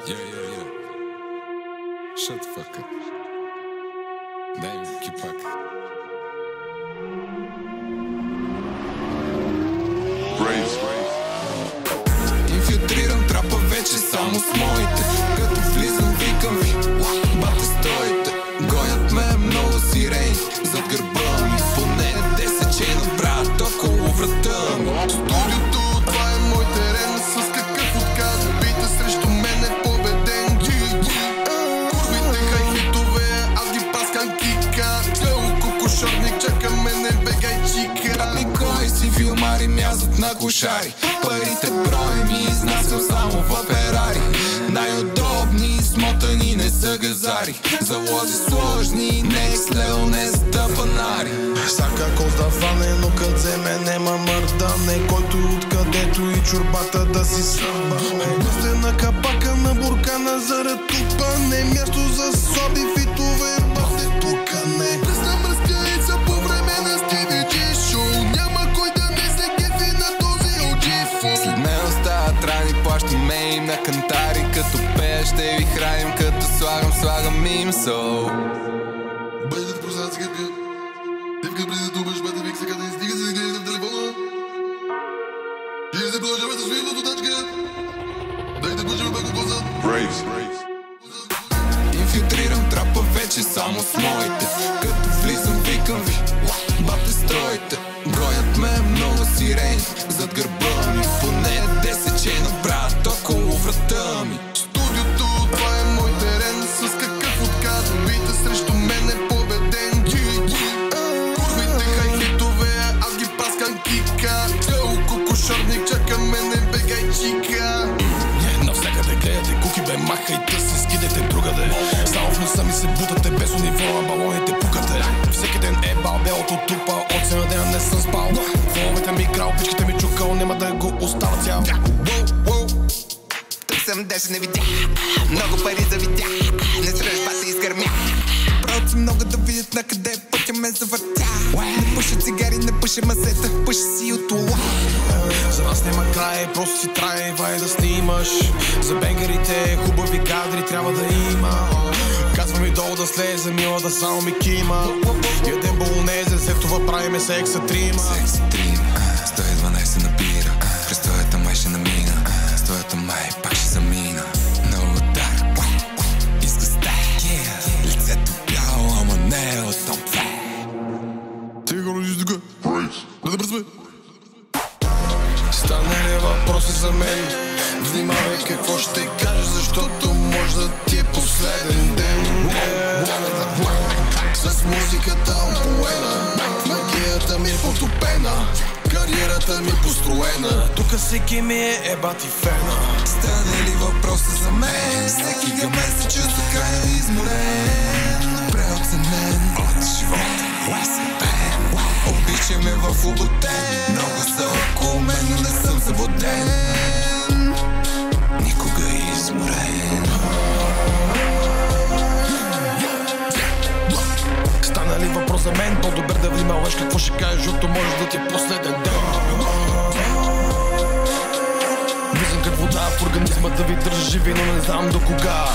Yeah. Shut the fuck up. Дай ми кипак. Инфилтрирам трапа вече само с моите. Като влизам викам ви, бате стойте. Гонят ме много сирени зад гърба ми. Поне 10 чена брат около врата ми. Студиото, това е мой терен. С какъв отказ бийте срещу мен е победен. Курвите хай-хитове, аз ги паскам кика. Клео кокошорник, чака мене, бегай чика. Брат ми кой си филмари, мязат на кошари. Парите броим и изнасям само в Ферари. Най-удобни, смотани, не са газари. Залози сложни, next level, не за тъпанари. Всяка коз да фане, но кът вземе нема мърдане. Който откъдето и чорбата да си събане. Пусте на капака на буркана зарад тупане. Място за слаби фитове, бате тука не. Пресна мръска яйца по време на Стиви Джи шоу. Няма кой да не се кефи на този OG фон. След мен остават рани, плащаме им на кантари. Като пея ще ви храним, като слагам им сол. Бъдете прозраци къпка. Дивка преди да дубаш, бата вик сега да издига се да гледа в телефона. И се продължаваме с видеото тачка. Дайте почва беко позад. Инфилтрирам трапа вече само с моите. Като влизам викам ви, бате стройте. Гонят ме много сирени зад гърба ми. Поне 10 чена брат около врата ми. Студиото, това е мой терен. С какъв отказ бийте срещу мен е победен. Курвите хай-хитове, аз ги паскам кика. Клео кокошорник, чака мене, бегай чика. Навсякъде гледате куки, бе, махайте се, скидайте другаде. Само в носа ми се бутате, без униформа, балоните пукате. Всеки ден е бал, белото тупа, от цена ден не съм спал. Фоловете ми крал, пичките ми чукал, няма да го остава цял. Тук съм даже не видя, много пари завидя, не сръж бата изгърмя. Правци много да видят на къде пътя ме завъртя. Не пуша цигари, не пуша масета, пуша си от лула. За нас няма край, просто си трай, вай да снимаш. За бенгерите хубави кадри трябва да има. Казва ми долу да слезе, мила да само ми кима. Ядем болонезе, след това правиме секса трима. 112 набира, престоята май ще намина. Стоята май пак ще замина. Много дар, иска стая. Лицето бяло, ама не е от топ 2. Ти го родиш тука. Да те пръсме. Стане ли въпроси за мен? Внимавай какво ще кажа, защото може да ти е последен ден. С музиката опоена, магията ми е потопена, кариерата ми е построена. Тук всеки ми е бати фена. Стане ли въпроса за мен? Всеки към мен се чувства крайно изморен, преоценен от живота и съпен. Обичаме в обутен, много са около мен, но не съм заблуден. Никога изморен. Стана ли въпрос за мен? По-добре да внимаваш какво ще кажеш, защото може да ти е последен ден. Виждам как вода в организма да ви държи живи, но не знам до кога.